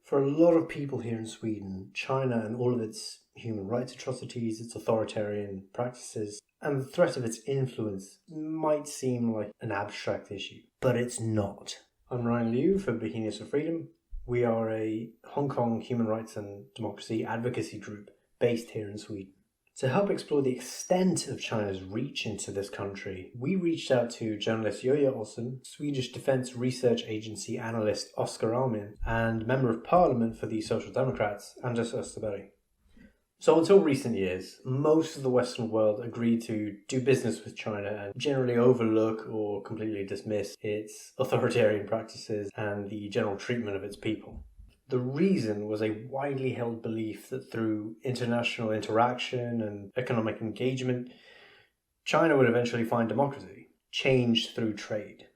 For a lot of people here in Sweden, China and all of its human rights atrocities, its authoritarian practices, and the threat of its influence might seem like an abstract issue, but it's not. I'm Ryan Liu for Bauhinias for Freedom. We are a Hong Kong human rights and democracy advocacy group based here in Sweden. To help explore the extent of China's reach into this country, we reached out to journalist Jojje Olsson, Swedish Defence Research Agency analyst Oscar Almén, and Member of Parliament for the Social Democrats, Anders Österberg. So until recent years, most of the Western world agreed to do business with China and generally overlook or completely dismiss its authoritarian practices and the general treatment of its people. The reason was a widely held belief that through international interaction and economic engagement, China would eventually find democracy, change through trade.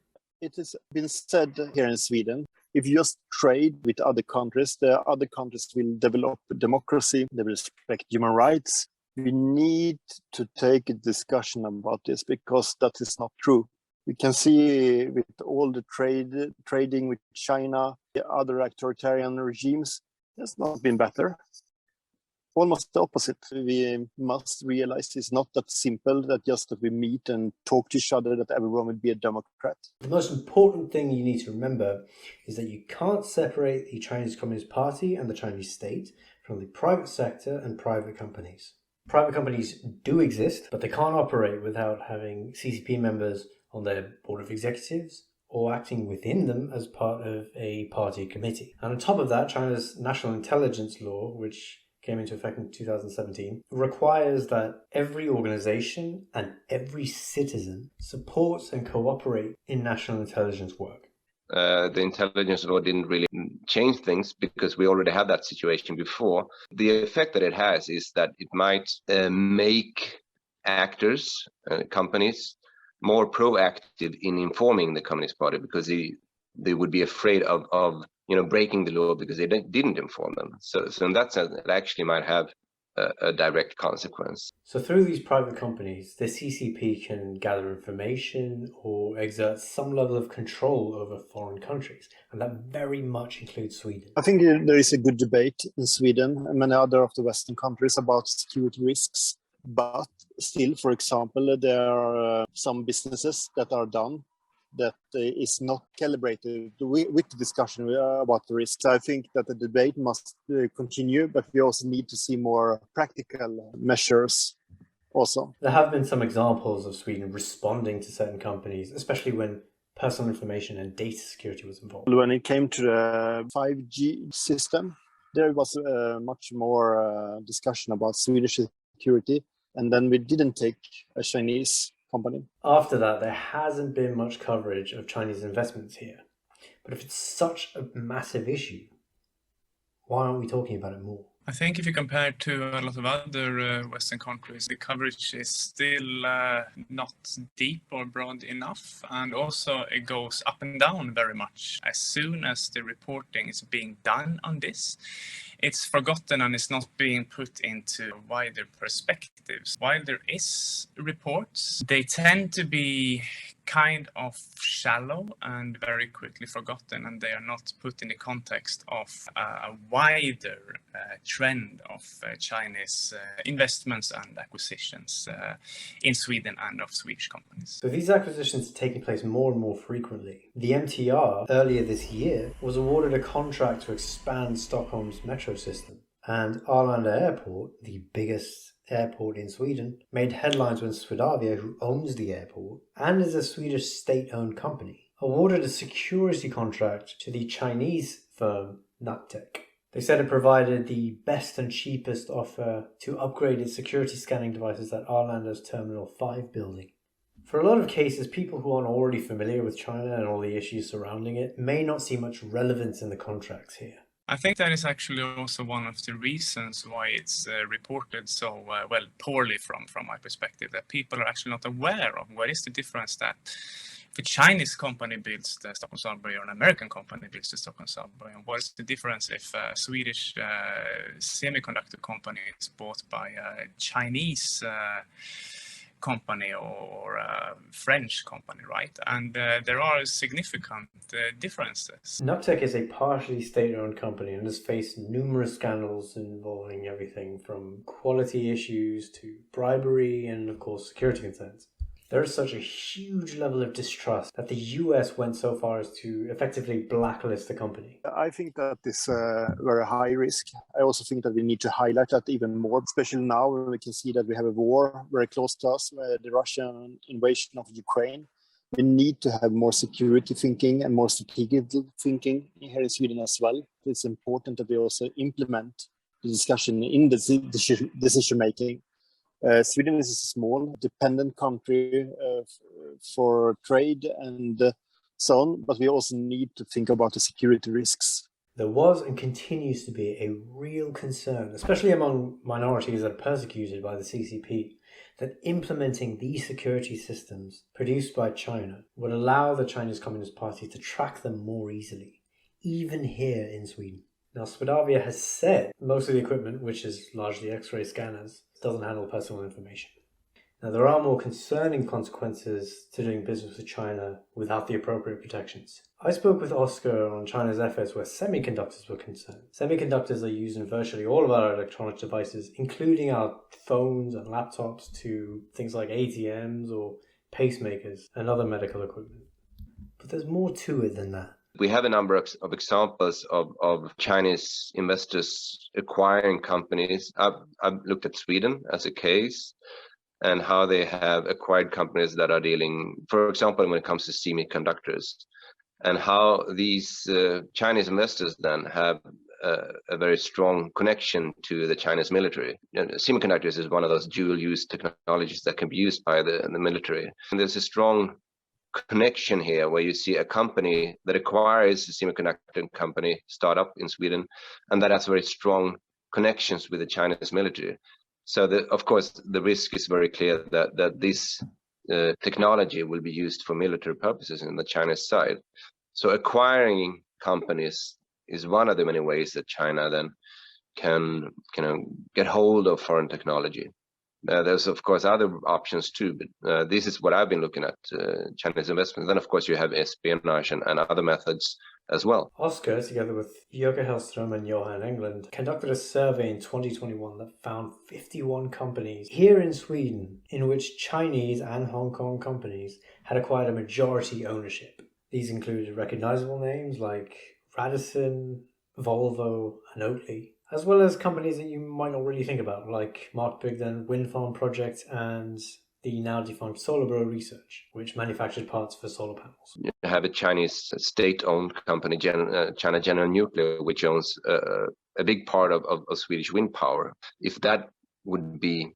It has been said here in Sweden, if you just trade with other countries, the other countries will develop democracy, they will respect human rights. We need to take a discussion about this because that is not true. We can see with all the trading with China, the other authoritarian regimes, has not been better. Almost the opposite. We must realize it's not that simple that just that we meet and talk to each other, that everyone will be a Democrat. The most important thing you need to remember is that you can't separate the Chinese Communist Party and the Chinese state from the private sector and private companies. Private companies do exist, but they can't operate without having CCP members on their board of executives or acting within them as part of a party committee. And on top of that, China's national intelligence law, which came into effect in 2017, requires that every organization and every citizen supports and cooperate in national intelligence work. The intelligence law didn't really change things because we already had that situation before. The effect that it has is that it might make actors, companies, more proactive in informing the Communist Party because they would be afraid of breaking the law because they didn't inform them. So in that sense, it actually might have a direct consequence. So through these private companies, the CCP can gather information or exert some level of control over foreign countries, and that very much includes Sweden. I think there is a good debate in Sweden and many other of the Western countries about security risks. But still, for example, there are some businesses that are done that is not calibrated with the discussion about the risks. I think that the debate must continue, but we also need to see more practical measures also. There have been some examples of Sweden responding to certain companies, especially when personal information and data security was involved. When it came to the 5G system, there was much more discussion about Swedish security, and then we didn't take a Chinese company. After that, there hasn't been much coverage of Chinese investments here. But if it's such a massive issue, why aren't we talking about it more? I think if you compare it to a lot of other Western countries, the coverage is still not deep or broad enough. And also it goes up and down very much. As soon as the reporting is being done on this, it's forgotten and it's not being put into wider perspectives. While there is reports, they tend to be kind of shallow and very quickly forgotten, and they are not put in the context of a wider trend of Chinese investments and acquisitions in Sweden and of Swedish companies. So these acquisitions are taking place more and more frequently. The MTR earlier this year was awarded a contract to expand Stockholm's metro system, and Arlanda Airport, the biggest airport in Sweden, made headlines when Swedavia, who owns the airport and is a Swedish state-owned company, awarded a security contract to the Chinese firm Nutec. They said it provided the best and cheapest offer to upgrade its security scanning devices at Arlanda's Terminal 5 building. For a lot of cases, people who aren't already familiar with China and all the issues surrounding it may not see much relevance in the contracts here. I think that is actually also one of the reasons why it's reported so poorly from my perspective, that people are actually not aware of what is the difference that if a Chinese company builds the Stockholm subway or an American company builds the Stockholm subway, and what is the difference if a Swedish semiconductor company is bought by a Chinese company or a French company, right? And there are significant differences. Noctec is a partially state-owned company and has faced numerous scandals involving everything from quality issues to bribery and, of course, security concerns. There is such a huge level of distrust that the US went so far as to effectively blacklist the company. I think that is a very high risk. I also think that we need to highlight that even more, especially now when we can see that we have a war very close to us, the Russian invasion of Ukraine. We need to have more security thinking and more strategic thinking here in Sweden as well. It's important that we also implement the discussion in the decision making. Sweden is a small, dependent country for trade and so on, but we also need to think about the security risks. There was and continues to be a real concern, especially among minorities that are persecuted by the CCP, that implementing these security systems produced by China would allow the Chinese Communist Party to track them more easily, even here in Sweden. Now, Swedavia has said most of the equipment, which is largely X-ray scanners, doesn't handle personal information. Now, there are more concerning consequences to doing business with China without the appropriate protections. I spoke with Oscar on China's efforts where semiconductors were concerned. Semiconductors are used in virtually all of our electronic devices, including our phones and laptops, to things like ATMs or pacemakers and other medical equipment. But there's more to it than that. We have a number of examples of Chinese investors acquiring companies. I've looked at Sweden as a case and how they have acquired companies that are dealing, for example, when it comes to semiconductors, and how these Chinese investors then have a very strong connection to the Chinese military. Semiconductors is one of those dual-use technologies that can be used by the military. And there's a strong connection here where you see a company that acquires a semiconductor company startup in Sweden, and that has very strong connections with the Chinese military. So of course the risk is very clear that this technology will be used for military purposes in the Chinese side. So acquiring companies is one of the many ways that China then can get hold of foreign technology. There's of course other options too, but this is what I've been looking at, Chinese investments. Then of course you have espionage and other methods as well. Oscar, together with Jörg Hellström and Johan England, conducted a survey in 2021 that found 51 companies here in Sweden in which Chinese and Hong Kong companies had acquired a majority ownership. These included recognizable names like Radisson, Volvo and Oatly, as well as companies that you might not really think about, like Mark Bigden Wind Farm Project and the now defunct Solarbro Research, which manufactured parts for solar panels. You have a Chinese state-owned company, China General Nuclear, which owns a big part of Swedish wind power. If that would be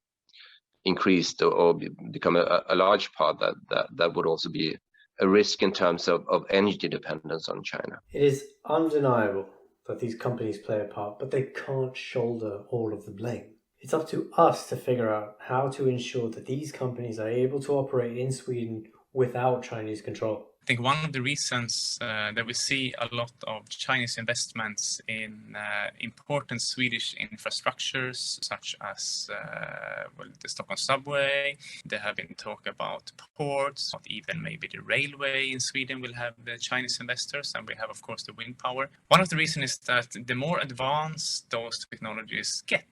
increased or become a large part, that would also be a risk in terms of energy dependence on China. It is undeniable that these companies play a part, but they can't shoulder all of the blame. It's up to us to figure out how to ensure that these companies are able to operate in Sweden without Chinese control. I think one of the reasons that we see a lot of Chinese investments in important Swedish infrastructures, such as the Stockholm subway, there have been talk about ports, even maybe the railway in Sweden will have the Chinese investors, and we have, of course, the wind power. One of the reasons is that the more advanced those technologies get,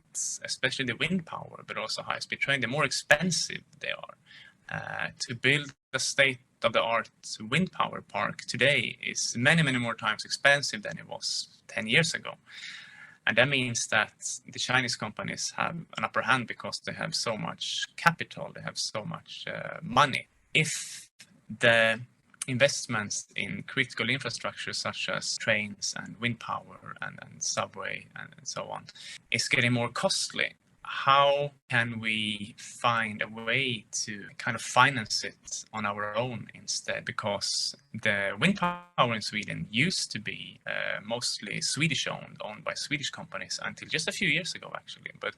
especially the wind power, but also high-speed train, the more expensive they are. To build a state-of-the-art wind power park today is many, many more times expensive than it was 10 years ago. And that means that the Chinese companies have an upper hand because they have so much capital, they have so much money. If the investments in critical infrastructure such as trains and wind power and subway and so on is getting more costly, how can we find a way to kind of finance it on our own instead? Because the wind power in Sweden used to be mostly Swedish owned by Swedish companies until just a few years ago, actually. But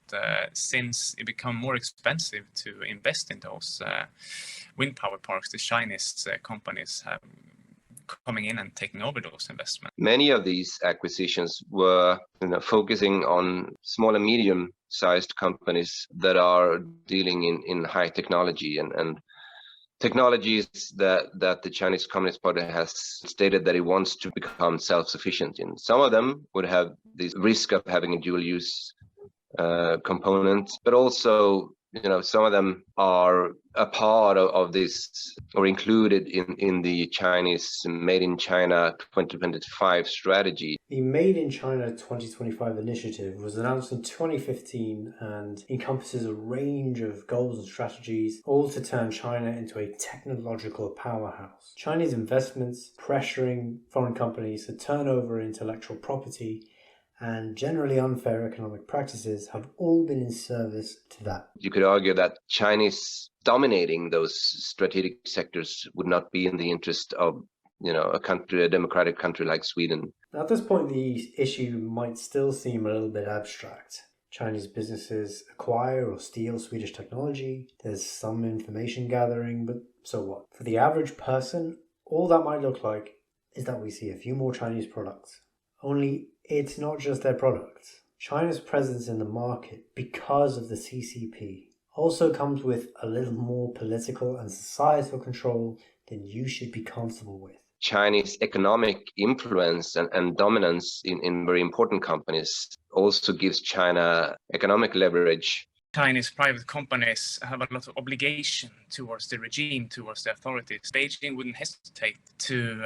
since it became more expensive to invest in those wind power parks, the Chinese companies have coming in and taking over those investments. Many of these acquisitions were focusing on small and medium-sized companies that are dealing in high technology and technologies that the Chinese Communist Party has stated that it wants to become self-sufficient in. Some of them would have this risk of having a dual-use component, but also some of them are a part of this or included in the Chinese Made in China 2025 strategy. The Made in China 2025 initiative was announced in 2015 and encompasses a range of goals and strategies, all to turn China into a technological powerhouse. Chinese investments pressuring foreign companies to turn over intellectual property and generally unfair economic practices have all been in service to that. You could argue that Chinese dominating those strategic sectors would not be in the interest of a democratic country like Sweden. At this point, the issue might still seem a little bit abstract. Chinese businesses acquire or steal Swedish technology. There's some information gathering, but so what? For the average person, all that might look like is that we see a few more Chinese products. Only it's not just their products. China's presence in the market, because of the CCP, also comes with a little more political and societal control than you should be comfortable with. Chinese economic influence and dominance in very important companies also gives China economic leverage. Chinese private companies have a lot of obligation towards the regime, towards the authorities. Beijing wouldn't hesitate to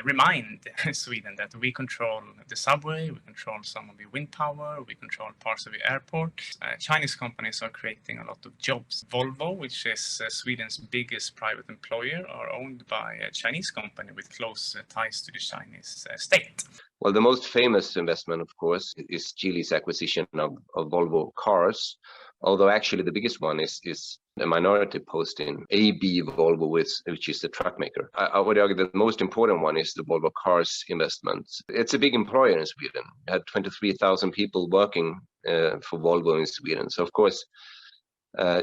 remind Sweden that we control the subway, we control some of the wind power, we control parts of the airport. Chinese companies are creating a lot of jobs. Volvo, which is Sweden's biggest private employer, are owned by a Chinese company with close ties to the Chinese state. Well, the most famous investment, of course, is Geely's acquisition of Volvo Cars, although actually the biggest one is a minority post in AB Volvo, which is the truck maker. I would argue that the most important one is the Volvo Cars investment. It's a big employer in Sweden. It had 23,000 people working for Volvo in Sweden. So, of course,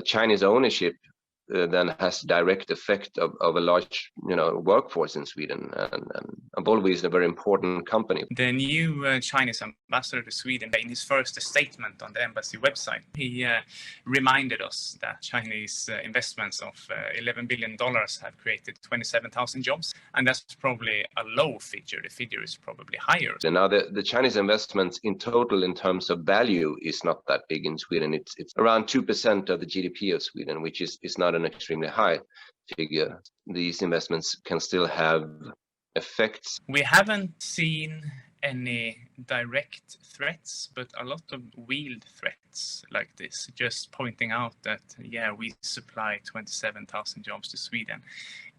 Chinese ownership then has direct effect of a large workforce in Sweden, and Volvo is a very important company. The new Chinese ambassador to Sweden, in his first statement on the embassy website, he reminded us that Chinese investments of $11 billion have created 27,000 jobs, and that's probably a low figure. The figure is probably higher. And now the Chinese investments in total in terms of value is not that big in Sweden. It's around 2% of the GDP of Sweden, which is not an extremely high figure. These investments can still have effects. We haven't seen any direct threats, but a lot of veiled threats like this, just pointing out that, we supply 27,000 jobs to Sweden,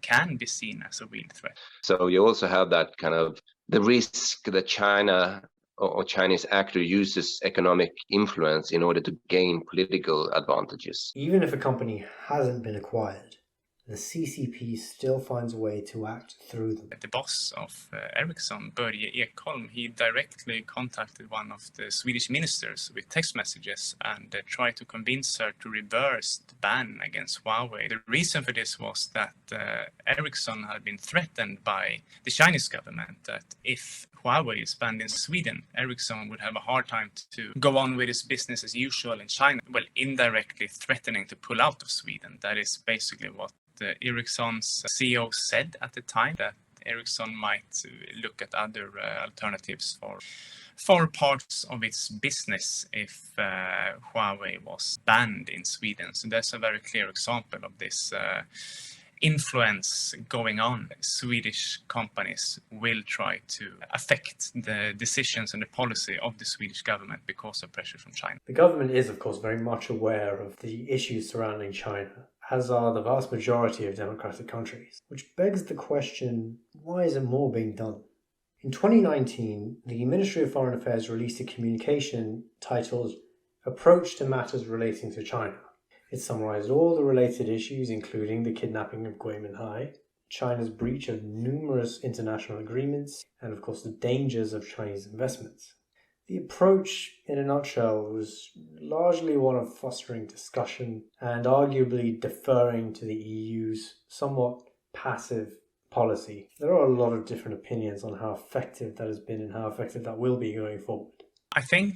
can be seen as a veiled threat. So you also have that kind of the risk that China or Chinese actor uses economic influence in order to gain political advantages. Even if a company hasn't been acquired, the CCP still finds a way to act through them. The boss of Ericsson, Börje Ekholm, he directly contacted one of the Swedish ministers with text messages and tried to convince her to reverse the ban against Huawei. The reason for this was that Ericsson had been threatened by the Chinese government that if Huawei is banned in Sweden, Ericsson would have a hard time to go on with its business as usual in China, indirectly threatening to pull out of Sweden. That is basically what Ericsson's CEO said at the time, that Ericsson might look at other alternatives for parts of its business if Huawei was banned in Sweden. So that's a very clear example of this influence going on. Swedish companies will try to affect the decisions and the policy of the Swedish government because of pressure from China. The government is, of course, very much aware of the issues surrounding China, as are the vast majority of democratic countries, which begs the question, why isn't more being done? In 2019, the Ministry of Foreign Affairs released a communication titled Approach to Matters Relating to China. It summarized all the related issues, including the kidnapping of Gui Minhai, China's breach of numerous international agreements, and of course the dangers of Chinese investments. The approach, in a nutshell, was largely one of fostering discussion and arguably deferring to the EU's somewhat passive policy. There are a lot of different opinions on how effective that has been and how effective that will be going forward. I think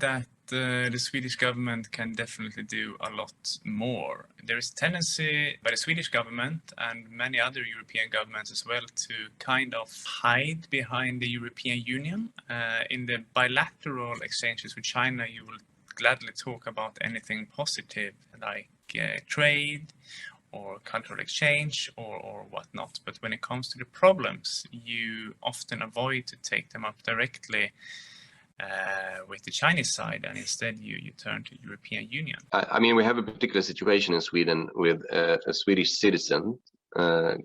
that the Swedish government can definitely do a lot more. There is a tendency by the Swedish government and many other European governments as well to kind of hide behind the European Union. In the bilateral exchanges with China, you will gladly talk about anything positive like trade or cultural exchange or whatnot. But when it comes to the problems, you often avoid to take them up directly with the Chinese side, and instead you turn to European Union. I mean, we have a particular situation in Sweden with a Swedish citizen,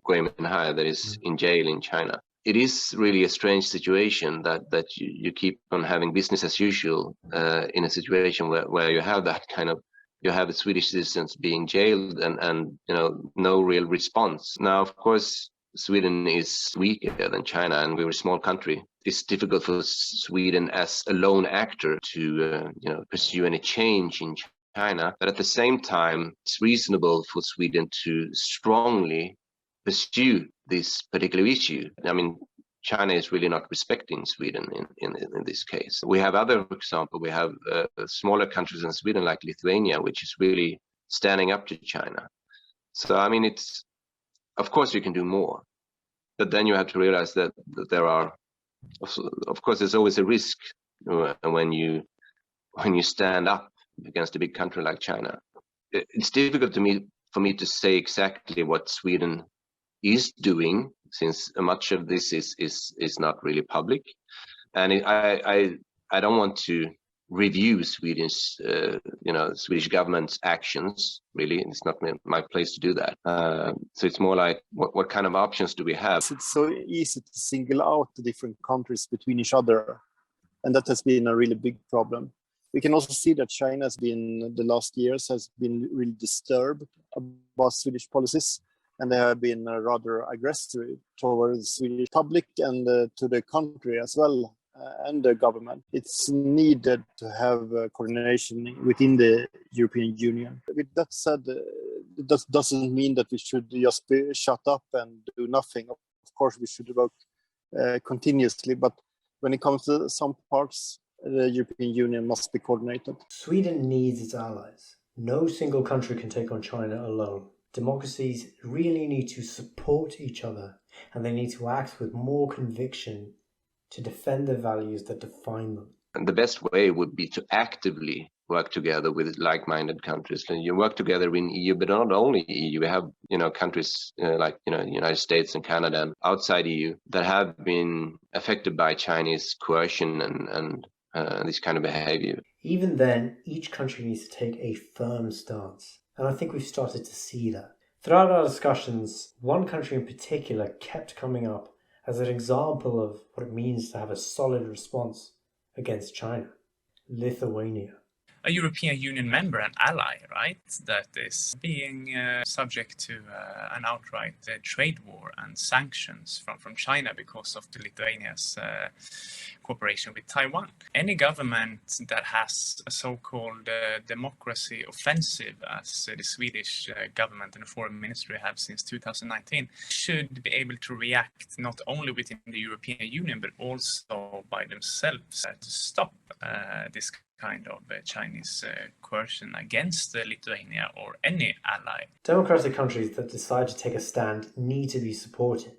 Gui Minhai, that is in jail in China. It is really a strange situation that you keep on having business as usual in a situation where you have that kind of, you have the Swedish citizens being jailed and no real response. Now, of course, Sweden is weaker than China, and we're a small country. It's difficult for Sweden as a lone actor to pursue any change in China. But at the same time, it's reasonable for Sweden to strongly pursue this particular issue. I mean, China is really not respecting Sweden in this case. We have other example. We have smaller countries in Sweden like Lithuania, which is really standing up to China. So I mean, it's, of course you can do more, but then you have to realize that there are, of course, there's always a risk when you stand up against a big country like China. It's difficult for me to say exactly what Sweden is doing, since much of this is not really public, and I don't want to review Swedish government's actions. Really, it's not my place to do that. So it's more like what kind of options do we have? It's so easy to single out the different countries between each other, and that has been a really big problem. We can also see that China has been, the last years, has been really disturbed about Swedish policies, and they have been rather aggressive towards the Swedish public and to the country as well. And the government. It's needed to have coordination within the European Union. With that said, that doesn't mean that we should just be shut up and do nothing. Of course, we should work continuously, but when it comes to some parts, the European Union must be coordinated. Sweden needs its allies. No single country can take on China alone. Democracies really need to support each other, and they need to act with more conviction to defend the values that define them. And the best way would be to actively work together with like-minded countries. And you work together in EU, but not only EU. We have, countries like, United States and Canada and outside EU that have been affected by Chinese coercion and this kind of behavior. Even then, each country needs to take a firm stance. And I think we've started to see that. Throughout our discussions, one country in particular kept coming up as an example of what it means to have a solid response against China: Lithuania. A European Union member and ally, right, that is being subject to an outright trade war and sanctions from China because of the Lithuania's cooperation with Taiwan. Any government that has a so-called democracy offensive, as the Swedish government and the foreign ministry have since 2019, should be able to react not only within the European Union, but also by themselves to stop this kind of Chinese coercion against Lithuania or any ally. Democratic countries that decide to take a stand need to be supported.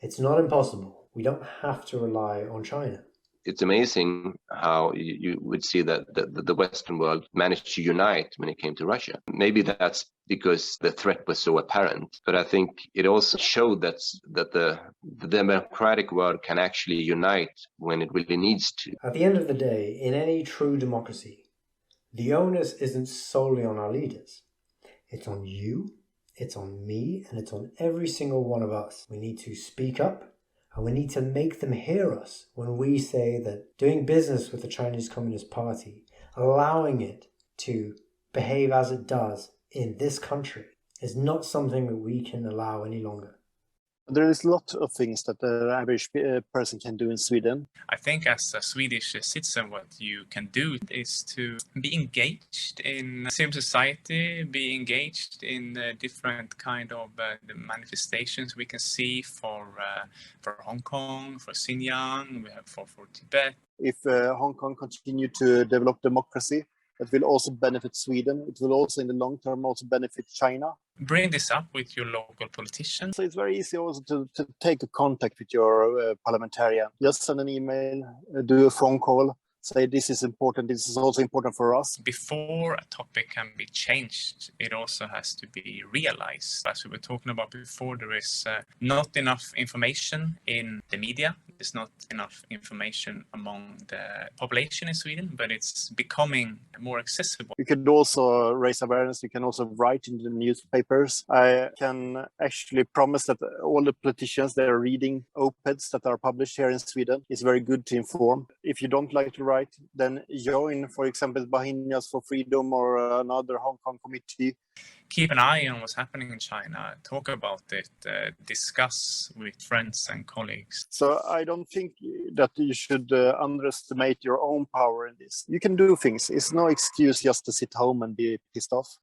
It's not impossible. We don't have to rely on China. It's amazing how you would see that the Western world managed to unite when it came to Russia. Maybe that's because the threat was so apparent, but I think it also showed that the democratic world can actually unite when it really needs to. At the end of the day, in any true democracy, the onus isn't solely on our leaders. It's on you, it's on me, and it's on every single one of us. We need to speak up, and we need to make them hear us when we say that doing business with the Chinese Communist Party, allowing it to behave as it does in this country, is not something that we can allow any longer. There is a lot of things that the average person can do in Sweden. I think as a Swedish citizen, what you can do is to be engaged in civil society, be engaged in different kind of the manifestations we can see for Hong Kong, for Xinjiang, we have for Tibet. If Hong Kong continue to develop democracy, that will also benefit Sweden. It will also in the long term also benefit China. Bring this up with your local politicians. So it's very easy also to take a contact with your parliamentarian. Just send an email, do a phone call, say this is important, this is also important for us. Before a topic can be changed, it also has to be realized. As we were talking about before, there is not enough information in the media. There's not enough information among the population in Sweden, but it's becoming more accessible. You could also raise awareness. You can also write in the newspapers. I can actually promise that all the politicians that are reading op-eds that are published here in Sweden is very good to inform. If you don't like to write, then join, for example, Bauhinias for Freedom or another Hong Kong committee. Keep an eye on what's happening in China. Talk about it. Discuss with friends and colleagues. So I don't think that you should underestimate your own power in this. You can do things. It's no excuse just to sit home and be pissed off.